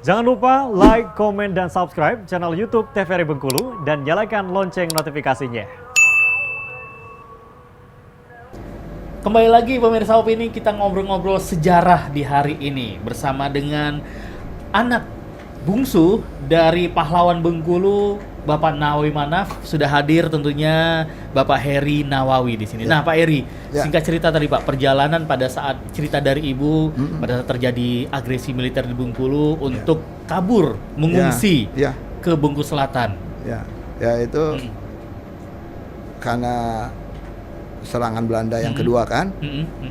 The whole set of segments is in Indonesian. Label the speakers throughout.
Speaker 1: Jangan lupa like, komen, dan subscribe channel YouTube TVRI Bengkulu dan nyalakan lonceng notifikasinya.
Speaker 2: Kembali lagi pemirsa Opini, kita ngobrol-ngobrol sejarah di hari ini bersama dengan anak bungsu dari pahlawan Bengkulu, Bapak Nawawi Manaf. Sudah hadir tentunya Bapak Heri Nawawi di sini.
Speaker 3: Ya.
Speaker 2: Nah, Pak Heri,
Speaker 3: Ya.
Speaker 2: singkat cerita tadi Pak, perjalanan pada saat cerita dari Ibu pada saat terjadi agresi militer di Bengkulu untuk kabur, mengungsi
Speaker 3: Ya.
Speaker 2: ke Bengkulu Selatan.
Speaker 3: Ya itu karena serangan Belanda yang kedua kan.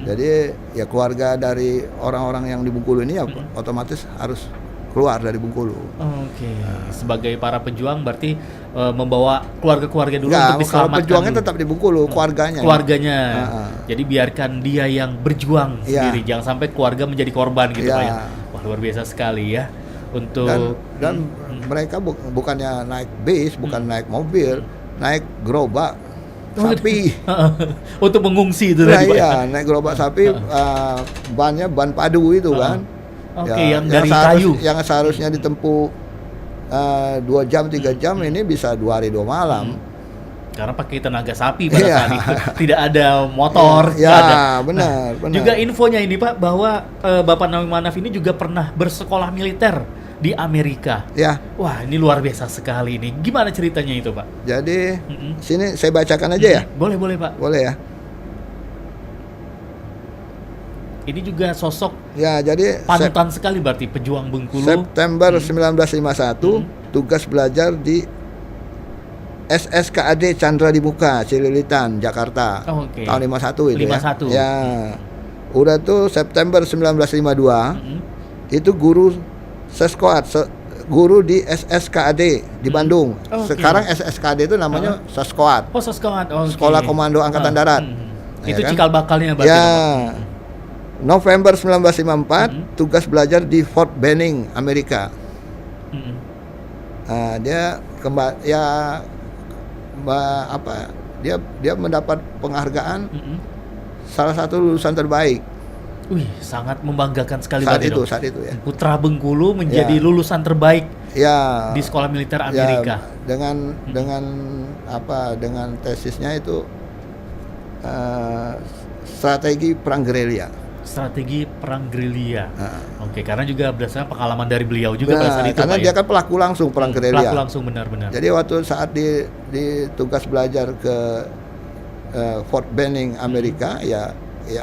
Speaker 3: Jadi ya keluarga dari orang-orang yang di Bengkulu ini ya otomatis harus keluar dari Bengkulu.
Speaker 2: Oke. Sebagai para pejuang berarti membawa keluarga-keluarga dulu
Speaker 3: Enggak,
Speaker 2: untuk
Speaker 3: kalau
Speaker 2: diselamatkan.
Speaker 3: pejuangnya
Speaker 2: dulu.
Speaker 3: tetap di Bengkulu, keluarganya.
Speaker 2: Keluarganya.
Speaker 3: Heeh.
Speaker 2: Jadi biarkan dia yang berjuang
Speaker 3: Iya.
Speaker 2: sendiri, jangan sampai keluarga menjadi korban gitu
Speaker 3: Iya.
Speaker 2: Pak ya. Wah, luar biasa sekali ya. Untuk
Speaker 3: Dan mereka bukannya naik bis, bukan naik mobil, naik gerobak sapi.
Speaker 2: untuk mengungsi itu
Speaker 3: Nah
Speaker 2: tadi Pak.
Speaker 3: iya, naik gerobak sapi, bannya ban padu itu kan.
Speaker 2: Oke,
Speaker 3: Ya,
Speaker 2: yang dari kayu.
Speaker 3: Yang seharusnya ditempuh 2 jam 3 jam ini bisa 2 hari 2 malam.
Speaker 2: Karena pakai tenaga sapi pada
Speaker 3: Iya.
Speaker 2: saat itu. Tidak ada motor,
Speaker 3: Ya,
Speaker 2: nggak ada.
Speaker 3: benar, benar.
Speaker 2: Juga infonya ini Pak, bahwa Bapak Nawawi Manaf ini juga pernah bersekolah militer di Amerika.
Speaker 3: Ya,
Speaker 2: Wah, ini luar biasa sekali ini. Gimana ceritanya itu Pak?
Speaker 3: jadi sini saya bacakan aja ya.
Speaker 2: Boleh, boleh Pak.
Speaker 3: Boleh ya.
Speaker 2: Ini juga sosok
Speaker 3: Ya, jadi
Speaker 2: panutan sekali berarti pejuang Bengkulu.
Speaker 3: September 1951 tugas belajar di SSKAD Chandra Dimuka, Cililitan, Jakarta.
Speaker 2: Oh, oke.
Speaker 3: Tahun 51 itu
Speaker 2: 51.
Speaker 3: ya. Ya. Udah tuh September 1952 itu guru seskoat, guru di SSKAD di Bandung.
Speaker 2: Oke.
Speaker 3: Sekarang SSKAD itu namanya seskoat,
Speaker 2: Oh, seskolah. Oke.
Speaker 3: Sekolah Komando Angkatan Darat. Ya
Speaker 2: Itu
Speaker 3: kan?
Speaker 2: cikal bakalnya berarti.
Speaker 3: Ya.
Speaker 2: Pak?
Speaker 3: November 1954 tugas belajar di Fort Benning, Amerika. Dia kembali ya dia mendapat penghargaan salah satu lulusan terbaik
Speaker 2: Wih, sangat membanggakan sekali
Speaker 3: saat
Speaker 2: berarti
Speaker 3: itu
Speaker 2: dong.
Speaker 3: ya.
Speaker 2: Putra Bengkulu menjadi
Speaker 3: Ya.
Speaker 2: lulusan terbaik
Speaker 3: Ya.
Speaker 2: di sekolah militer
Speaker 3: Ya,
Speaker 2: Amerika.
Speaker 3: dengan tesisnya itu strategi perang gerilya.
Speaker 2: Strategi perang gerilya. Oke, karena juga berdasarkan pengalaman dari beliau juga pada saat itu
Speaker 3: Karena
Speaker 2: Pak,
Speaker 3: dia
Speaker 2: ya?
Speaker 3: kan pelaku langsung perang gerilya.
Speaker 2: Pelaku langsung benar-benar.
Speaker 3: Jadi waktu saat di tugas belajar ke Fort Benning Amerika, ya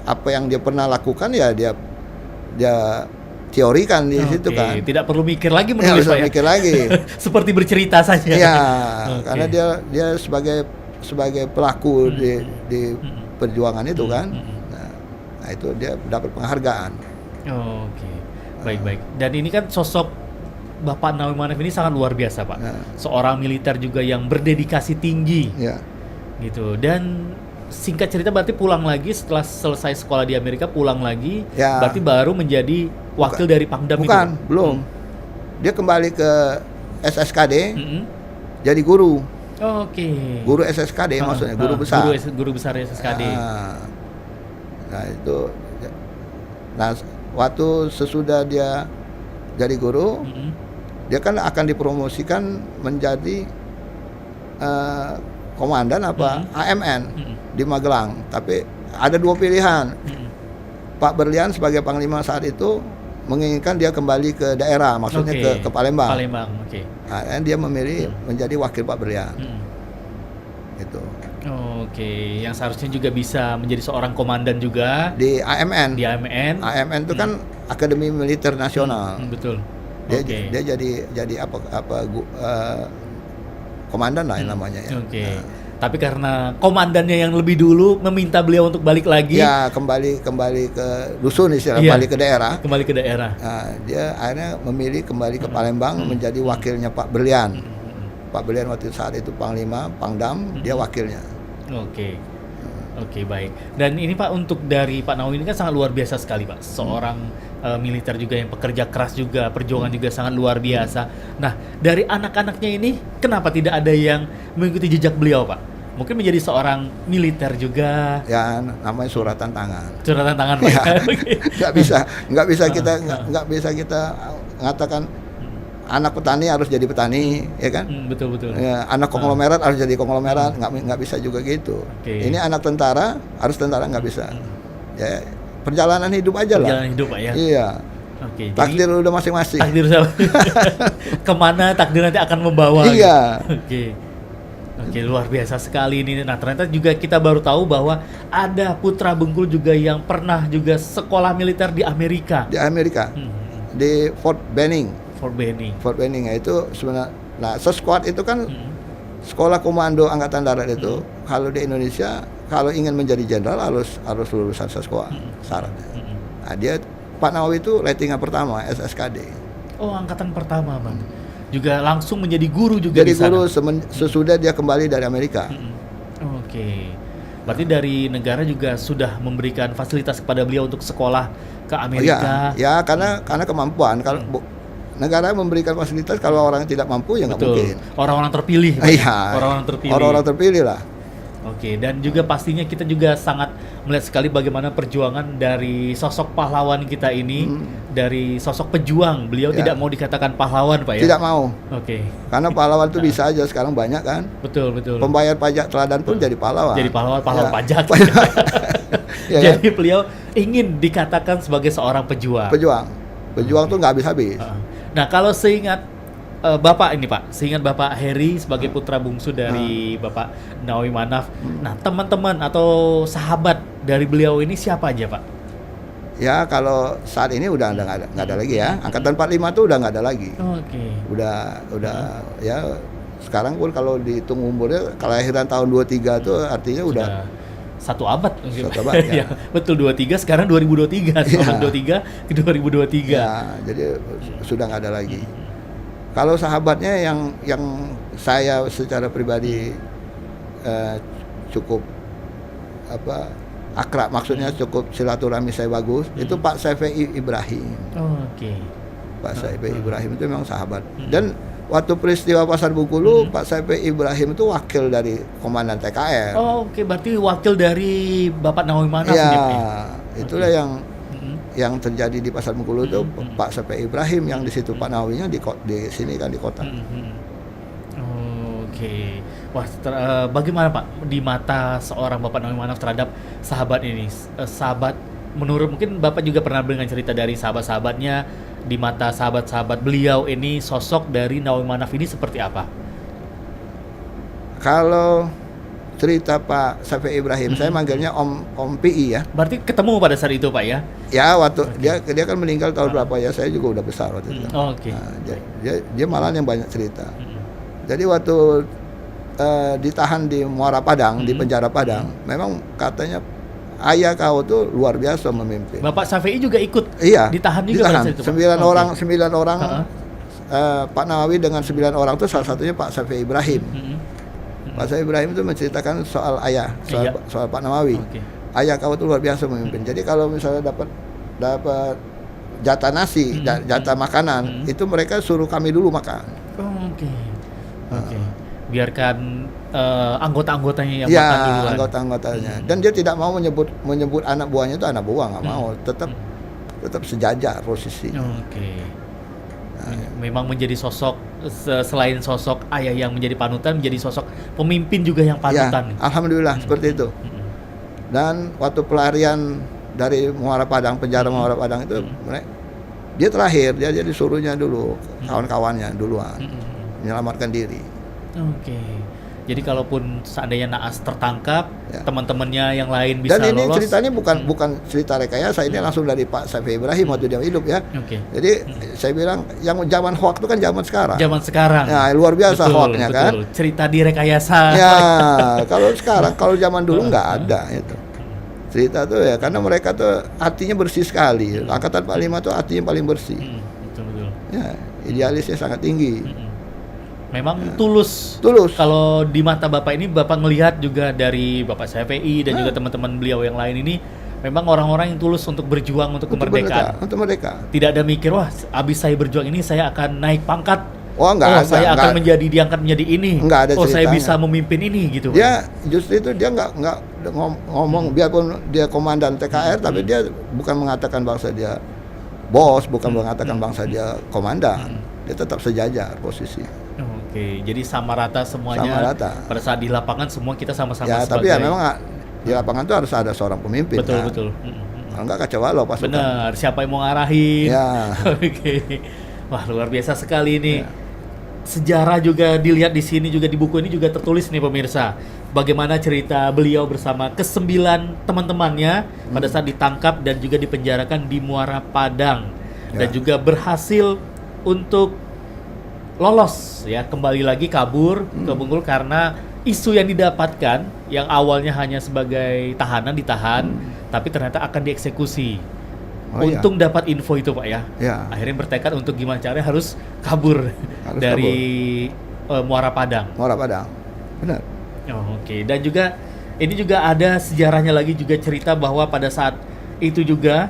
Speaker 3: apa yang dia pernah lakukan ya dia teorikan di situ
Speaker 2: Oke,
Speaker 3: kan.
Speaker 2: tidak perlu mikir lagi
Speaker 3: Ya,
Speaker 2: menulis
Speaker 3: usah
Speaker 2: Pak ya.
Speaker 3: mikir lagi.
Speaker 2: Seperti bercerita saja.
Speaker 3: Iya,
Speaker 2: Oke.
Speaker 3: karena dia sebagai pelaku di perjuangan itu kan. Nah, itu dia dapat penghargaan.
Speaker 2: Oke, baik-baik. Dan ini kan sosok Bapak Nawawi Manaf ini sangat luar biasa Pak. Seorang militer juga yang berdedikasi tinggi,
Speaker 3: Ya.
Speaker 2: gitu. Dan singkat cerita berarti pulang lagi setelah selesai sekolah di Amerika, pulang lagi,
Speaker 3: Ya.
Speaker 2: berarti baru menjadi wakil dari Pangdam itu.
Speaker 3: Bukan,
Speaker 2: Pak?
Speaker 3: belum. Dia kembali ke SSKD
Speaker 2: Mm-mm.
Speaker 3: jadi guru.
Speaker 2: Oke.
Speaker 3: Guru SSKD maksudnya, guru besar.
Speaker 2: Guru besar SSKD.
Speaker 3: Nah itu, nah waktu sesudah dia jadi guru, dia kan akan dipromosikan menjadi komandan apa AMN di Magelang. Tapi ada 2 pilihan. Pak Berlian sebagai panglima saat itu menginginkan dia kembali ke daerah, maksudnya
Speaker 2: Oke.
Speaker 3: ke Palembang.
Speaker 2: Palembang, oke.
Speaker 3: Nah, dia memilih menjadi wakil Pak Berlian. Gitu.
Speaker 2: Oke, yang seharusnya juga bisa menjadi seorang komandan juga
Speaker 3: Di AMN.
Speaker 2: di AMN.
Speaker 3: AMN itu kan Akademi Militer Nasional.
Speaker 2: Betul.
Speaker 3: Dia
Speaker 2: Oke.
Speaker 3: dia jadi komandan lah yang namanya ya.
Speaker 2: Oke. Tapi karena komandannya yang lebih dulu meminta beliau untuk balik lagi,
Speaker 3: Ya kembali ke dusun istilah,
Speaker 2: Iya.
Speaker 3: kembali ke daerah.
Speaker 2: kembali ke daerah.
Speaker 3: Nah, dia akhirnya memilih kembali ke Palembang menjadi wakilnya Pak Berlian. Pak Berlian waktu saat itu Panglima, Pangdam, dia wakilnya.
Speaker 2: Oke. Oke, baik. Dan ini Pak, untuk dari Pak Nawawi ini kan sangat luar biasa sekali Pak. Seorang militer juga yang pekerja keras juga, perjuangan juga sangat luar biasa. Nah, dari anak-anaknya ini kenapa tidak ada yang mengikuti jejak beliau Pak? Mungkin menjadi seorang militer juga.
Speaker 3: Ya namanya suratan tangan.
Speaker 2: Suratan tangan Pak.
Speaker 3: Ya, nggak bisa kita mengatakan anak petani harus jadi petani, ya kan?
Speaker 2: Betul.
Speaker 3: Ya, anak konglomerat harus jadi konglomerat, nggak bisa juga gitu.
Speaker 2: Oke.
Speaker 3: Ini anak tentara harus tentara, nggak bisa. Ya, perjalanan hidup aja lah.
Speaker 2: Perjalanan hidup Pak ya.
Speaker 3: Iya.
Speaker 2: Oke.
Speaker 3: Takdir udah masing-masing.
Speaker 2: Takdir sama. Kemana takdir nanti akan membawa.
Speaker 3: Iya.
Speaker 2: Oke, luar biasa sekali ini. Nah, ternyata juga kita baru tahu bahwa ada putra Bengkulu juga yang pernah juga sekolah militer di Amerika.
Speaker 3: Di Amerika, di Fort Benning.
Speaker 2: Fort Benning
Speaker 3: Itu sebenarnya. Nah, sesquad itu kan sekolah komando angkatan darat itu. Kalau di Indonesia, kalau ingin menjadi jenderal harus lulusan sesquad syaratnya. Nah, dia Pak Nawawi itu ratingnya pertama SSKD.
Speaker 2: Oh, angkatan pertama, Bang. Juga langsung menjadi guru juga
Speaker 3: Jadi
Speaker 2: di sana.
Speaker 3: guru sesudah dia kembali dari Amerika.
Speaker 2: Oke. Berarti dari negara juga sudah memberikan fasilitas kepada beliau untuk sekolah ke Amerika.
Speaker 3: Ya, karena kemampuan. Kalau negara memberikan fasilitas, kalau orang tidak mampu ya nggak mungkin.
Speaker 2: Orang-orang terpilih.
Speaker 3: Iya. Orang-orang terpilih lah.
Speaker 2: Oke, dan juga pastinya kita juga sangat melihat sekali bagaimana perjuangan dari sosok pahlawan kita ini, dari sosok pejuang. Beliau tidak mau dikatakan pahlawan, Pak ya?
Speaker 3: Tidak mau.
Speaker 2: Oke.
Speaker 3: Karena pahlawan itu bisa aja, sekarang banyak kan.
Speaker 2: Betul.
Speaker 3: Pembayar pajak teladan pun jadi pahlawan.
Speaker 2: Jadi pahlawan
Speaker 3: Ya.
Speaker 2: pajak.
Speaker 3: Ya,
Speaker 2: Jadi beliau ingin dikatakan sebagai seorang pejuang.
Speaker 3: Pejuang tuh nggak habis-habis.
Speaker 2: Nah, kalau seingat Bapak ini Pak, seingat Bapak Heri sebagai putra bungsu dari Bapak Nawawi Manaf. Nah, teman-teman atau sahabat dari beliau ini siapa aja Pak?
Speaker 3: Ya, kalau saat ini udah nggak ada lagi ya. Angkatan 45 tuh udah nggak ada lagi.
Speaker 2: Oke.
Speaker 3: Udah ya. Sekarang pun kalau dihitung umurnya, kelahiran tahun 23 tuh artinya udah
Speaker 2: satu abad mungkin.
Speaker 3: Satu abad, ya.
Speaker 2: Ya, betul 23, sekarang 2023. Tahun 23 ke 2023.
Speaker 3: Ya, jadi sudah nggak ada lagi. Kalau sahabatnya yang saya secara pribadi cukup akrab, maksudnya cukup silaturahmi saya bagus, itu Pak Saifi Ibrahim.
Speaker 2: Oke.
Speaker 3: Pak Saifi Ibrahim itu memang sahabat. Dan waktu peristiwa Pasar Bengkulu, Pak Saifi Ibrahim itu wakil dari komandan TKR.
Speaker 2: Oh, oke, berarti wakil dari Bapak Nawawi Manaf
Speaker 3: ya,
Speaker 2: ini, Pak ya?
Speaker 3: Itulah yang terjadi di Pasar Bengkulu itu Pak Saifi Ibrahim, yang di situ Pak Nawawinya di sini kan di kota.
Speaker 2: Oke. Wah, bagaimana Pak di mata seorang Bapak Nawawi Manaf terhadap sahabat ini? Sahabat, menurut mungkin Bapak juga pernah dengar cerita dari sahabat-sahabatnya, di mata sahabat-sahabat beliau ini sosok dari Nawawi Manaf ini seperti apa?
Speaker 3: Kalau cerita Pak Saifi Ibrahim, saya manggilnya Om PI ya.
Speaker 2: Berarti ketemu pada saat itu Pak ya?
Speaker 3: Ya, waktu dia kan meninggal tahun berapa ya? Saya juga udah besar waktu itu.
Speaker 2: Oke.
Speaker 3: Nah, dia malah yang banyak cerita. Jadi waktu ditahan di Muara Padang, di penjara Padang, memang katanya ayah kau tuh luar biasa memimpin.
Speaker 2: Bapak Syafi'i juga ikut ditahan juga
Speaker 3: ditahan.
Speaker 2: pada saat itu, Pak?
Speaker 3: 9 orang Pak Nawawi dengan 9 orang itu salah satunya Pak Saifi Ibrahim. Pak Saifi Ibrahim itu menceritakan soal ayah, soal Pak Nawawi. Ayah kau tuh luar biasa memimpin. Jadi kalau misalnya dapat jatah nasi, jatah makanan, itu mereka suruh kami dulu makan.
Speaker 2: Oke. Biarkan anggota-anggotanya yang
Speaker 3: ya,
Speaker 2: makan duluan.
Speaker 3: Anggota-anggotanya. Dan dia tidak mau menyebut anak buahnya itu anak buah, nggak mau. Tetap sejajar posisinya.
Speaker 2: Memang menjadi sosok, selain sosok ayah yang menjadi panutan, menjadi sosok pemimpin juga yang panutan.
Speaker 3: Ya, alhamdulillah seperti itu. Dan waktu pelarian dari Muara Padang, penjara Muara Padang itu, dia terakhir, dia disuruhnya dulu, kawan-kawannya duluan menyelamatkan diri.
Speaker 2: Jadi kalaupun seandainya Naas tertangkap, teman-temannya yang lain bisa
Speaker 3: dan ini
Speaker 2: lolos.
Speaker 3: Ceritanya bukan cerita rekayasa, ini langsung dari Pak Saifi Ibrahim waktu dia hidup ya. Jadi saya bilang yang zaman hoax itu kan zaman sekarang.
Speaker 2: Zaman sekarang.
Speaker 3: Ya, luar biasa hoaxnya kan.
Speaker 2: Cerita direkayasa.
Speaker 3: Ya, kalau sekarang, kalau zaman dulu nggak ada itu. Cerita tuh ya, karena mereka tuh hatinya bersih sekali. Angkatan 45 tuh hatinya paling bersih.
Speaker 2: Betul.
Speaker 3: Ya, idealisnya sangat tinggi.
Speaker 2: Memang tulus. Kalau di mata Bapak ini, Bapak melihat juga dari Bapak Syafi'i dan juga teman-teman beliau yang lain ini, memang orang-orang yang tulus untuk berjuang untuk kemerdekaan.
Speaker 3: Untuk mereka.
Speaker 2: Tidak ada mikir, wah, abis saya berjuang ini saya akan naik pangkat. Saya akan diangkat menjadi ini.
Speaker 3: Enggak ada ceritanya.
Speaker 2: Saya bisa memimpin ini gitu.
Speaker 3: Dia justru itu dia nggak ngomong, biarpun dia komandan TKR, tapi dia bukan mengatakan bangsa dia bos, bukan mengatakan bangsa dia komandan. dia tetap sejajar posisi.
Speaker 2: Oke, jadi sama rata semuanya.
Speaker 3: Sama rata.
Speaker 2: Pada saat di lapangan semua kita sama-sama
Speaker 3: Ya,
Speaker 2: sebagai.
Speaker 3: tapi ya memang di lapangan tuh harus ada seorang pemimpin.
Speaker 2: Betul
Speaker 3: kan?
Speaker 2: betul.
Speaker 3: Kalau enggak kacau balau pasukan.
Speaker 2: Benar, siapa yang mau ngarahin?
Speaker 3: Ya.
Speaker 2: Oke. Wah, luar biasa sekali ini.
Speaker 3: Ya.
Speaker 2: Sejarah juga dilihat di sini, juga di buku ini juga tertulis nih pemirsa. Bagaimana cerita beliau bersama ke-9 teman-temannya pada saat ditangkap dan juga dipenjarakan di Muara Padang. Dan
Speaker 3: Ya.
Speaker 2: juga berhasil untuk lolos ya, kembali lagi kabur ke Bengkulu karena isu yang didapatkan yang awalnya hanya sebagai tahanan, ditahan, tapi ternyata akan dieksekusi.
Speaker 3: Oh, iya.
Speaker 2: Untung dapat info itu Pak ya.
Speaker 3: Ya.
Speaker 2: Akhirnya bertekad untuk gimana caranya harus kabur dari Muara Padang.
Speaker 3: Muara Padang. Benar.
Speaker 2: Oh, oke. Dan juga ini juga ada sejarahnya lagi, juga cerita bahwa pada saat itu juga,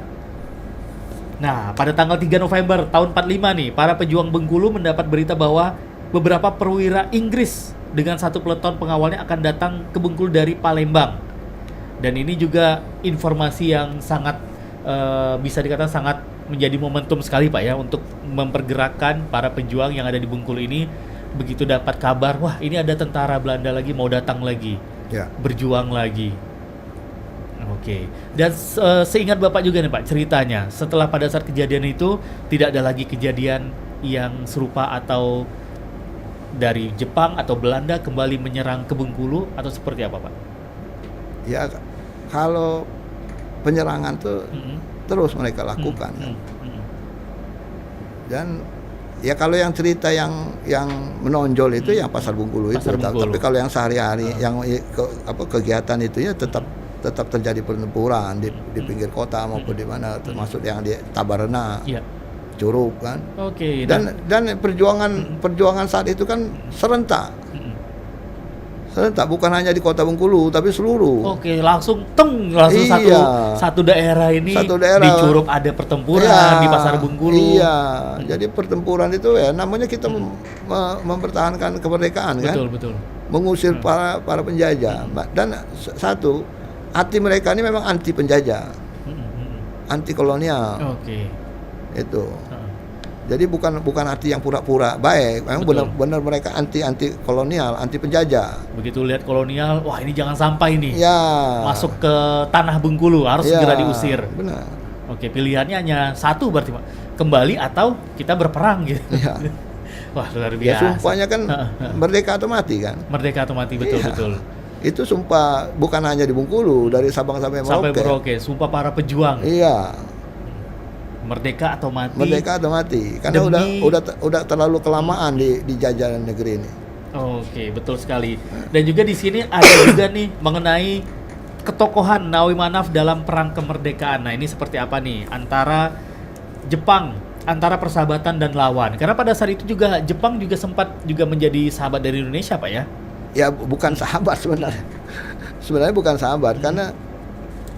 Speaker 2: nah pada tanggal 3 November tahun 45 nih, para pejuang Bengkulu mendapat berita bahwa beberapa perwira Inggris dengan satu peleton pengawalnya akan datang ke Bengkulu dari Palembang. Dan ini juga informasi yang sangat bisa dikatakan sangat menjadi momentum sekali Pak ya, untuk mempergerakkan para pejuang yang ada di Bengkulu ini. Begitu dapat kabar, wah ini ada tentara Belanda lagi mau datang lagi,
Speaker 3: Ya.
Speaker 2: berjuang lagi. Oke. Dan seingat Bapak juga nih Pak ceritanya, setelah pada saat kejadian itu tidak ada lagi kejadian yang serupa atau dari Jepang atau Belanda kembali menyerang ke Bengkulu atau seperti apa Pak?
Speaker 3: Ya, kalau penyerangan tuh terus mereka lakukan. Dan ya kalau yang cerita yang menonjol itu yang Pasar Bengkulu itu.
Speaker 2: Pasar Bengkulu.
Speaker 3: Tapi kalau yang sehari-hari yang kegiatan itu ya tetap terjadi pertempuran di pinggir kota maupun di mana, termasuk yang di Tabarena,
Speaker 2: Iya.
Speaker 3: Curug kan.
Speaker 2: Oke.
Speaker 3: Dan perjuangan saat itu kan serentak. Serentak, bukan hanya di kota Bengkulu tapi seluruh.
Speaker 2: Oke, langsung langsung
Speaker 3: Iya.
Speaker 2: satu daerah ini
Speaker 3: Satu daerah.
Speaker 2: di Curug ada pertempuran,
Speaker 3: Iya,
Speaker 2: di Pasar Bengkulu.
Speaker 3: Iya, jadi pertempuran itu ya namanya kita mempertahankan kemerdekaan kan,
Speaker 2: Betul.
Speaker 3: mengusir para penjajah. Dan satu, hati mereka ini memang anti penjajah, anti kolonial.
Speaker 2: Oke.
Speaker 3: Itu. Jadi bukan hati yang pura-pura baik, memang
Speaker 2: Betul.
Speaker 3: benar mereka anti kolonial, anti penjajah.
Speaker 2: Begitu lihat kolonial, wah ini jangan sampai nih
Speaker 3: Ya.
Speaker 2: masuk ke tanah Bengkulu, harus
Speaker 3: Ya,
Speaker 2: segera diusir.
Speaker 3: Benar.
Speaker 2: Oke, pilihannya hanya satu berarti Pak, kembali atau kita berperang gitu.
Speaker 3: Ya.
Speaker 2: Wah luar
Speaker 3: Ya
Speaker 2: biasa.
Speaker 3: sumpahnya kan merdeka atau mati kan.
Speaker 2: Merdeka atau mati, betul
Speaker 3: Iya.
Speaker 2: betul.
Speaker 3: Itu sumpah bukan hanya di Bengkulu, dari Sabang sampai
Speaker 2: Sampai
Speaker 3: Merauke.
Speaker 2: Merauke, sumpah para pejuang.
Speaker 3: Iya,
Speaker 2: Merdeka atau mati.
Speaker 3: merdeka atau mati. Karena
Speaker 2: Demi-
Speaker 3: udah terlalu kelamaan di jajahan negeri ini.
Speaker 2: Oke, betul sekali. Dan juga di sini ada juga nih mengenai ketokohan Nawi Manaf dalam perang kemerdekaan. Nah, ini seperti apa nih antara Jepang, antara persahabatan dan lawan. Karena pada saat itu juga Jepang juga sempat juga menjadi sahabat dari Indonesia, Pak ya.
Speaker 3: Ya bukan sahabat sebenarnya. Sebenarnya bukan sahabat karena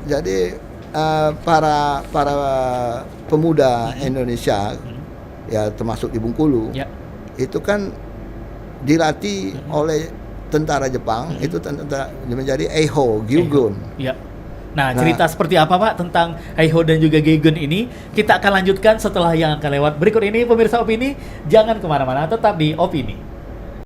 Speaker 3: jadi para pemuda Indonesia ya termasuk di Bengkulu
Speaker 2: Ya.
Speaker 3: itu kan dilatih oleh tentara Jepang, itu tentara menjadi Eiho Gyugun.
Speaker 2: Ya. Nah, cerita seperti apa Pak tentang Heiho dan juga Geigun ini kita akan lanjutkan setelah yang akan lewat berikut ini. Pemirsa Opini, jangan kemana-mana, tetap di Opini.